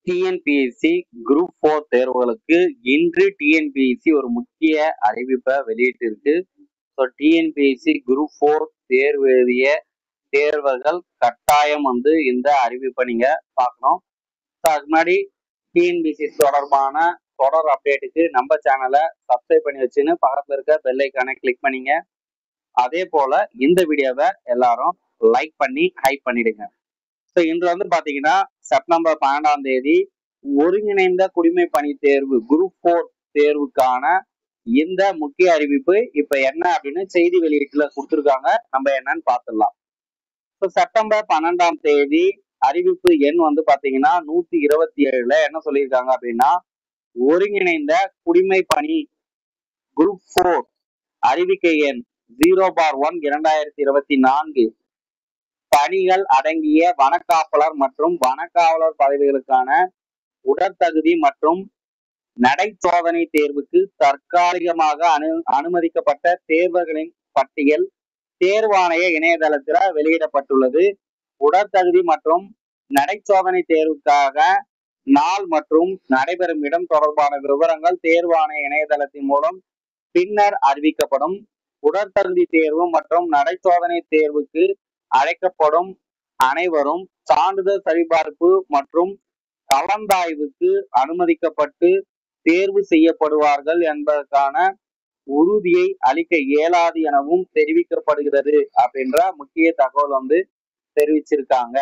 TNPSC group 4 தேர்வுகளுக்கு இன்று TNPSC ஒரு முக்கிய அறிவிப்பை வெளியிட்டிருக்கு. ஸோ டிஎன்பிஎஸ்சி குரூப் 4 தேர்வு எழுதிய தேர்வர்கள் கட்டாயம் இந்த அறிவிப்பை நீங்க பார்க்கணும். ஸோ அதுக்கு முன்னாடி டிஎன்பிஎஸ்சி தொடர்பான தொடர் அப்டேட்டுக்கு நம்ம சேனலை சப்ஸ்கிரைப் பண்ணி வச்சுன்னு பக்கத்துல இருக்க பெல் ஐக்கானை கிளிக் பண்ணிங்க. அதே போல இந்த வீடியோவை எல்லாரும் லைக் பண்ணி ஹைப் பண்ணிடுங்க. ஸோ இன்று பாத்தீங்கன்னா செப்டம்பர் 12ஆம் தேதி ஒருங்கிணைந்த குடிமை பணி தேர்வு குரூப் 4 தேர்வுக்கான இந்த முக்கிய அறிவிப்பு இப்ப என்ன அப்படின்னு செய்தி வெளியீட்டுல கொடுத்துருக்காங்க. நம்ம என்னன்னு பார்த்துடலாம். ஸோ செப்டம்பர் 12ஆம் தேதி அறிவிப்பு எண் பாத்தீங்கன்னா 127ல என்ன சொல்லியிருக்காங்க அப்படின்னா, ஒருங்கிணைந்த குடிமை பணி குரூப் 4 அறிவிக்கை எண் 0/1 2024 பணிகள் அடங்கிய வனக்காவலர் மற்றும் வனக்காவலர் பதவிகளுக்கான உடற்தகுதி மற்றும் நடைசோதனை தேர்வுக்கு தற்காலிகமாக அனுமதிக்கப்பட்ட தேர்வர்களின் பட்டியல் தேர்வாணைய இணையதளத்தில் வெளியிடப்பட்டுள்ளது. உடற்தகுதி மற்றும் நடைசோதனை தேர்வுக்காக நாள் மற்றும் நடைபெறும் இடம் தொடர்பான விவரங்கள் தேர்வாணைய இணையதளத்தின் மூலம் பின்னர் அறிவிக்கப்படும். உடற்தகுதி தேர்வு மற்றும் நடைசோதனை தேர்வுக்கு அழைக்கப்படும் அனைவரும் சான்றிதழ் சரிபார்ப்பு மற்றும் கலந்தாய்வுக்கு அனுமதிக்கப்பட்டு தேர்வு செய்யப்படுவார்கள் என்பதற்கான உறுதியை அளிக்க இயலாது எனவும் தெரிவிக்கப்படுகிறது அப்படின்ற முக்கிய தகவல் தெரிவிச்சிருக்காங்க.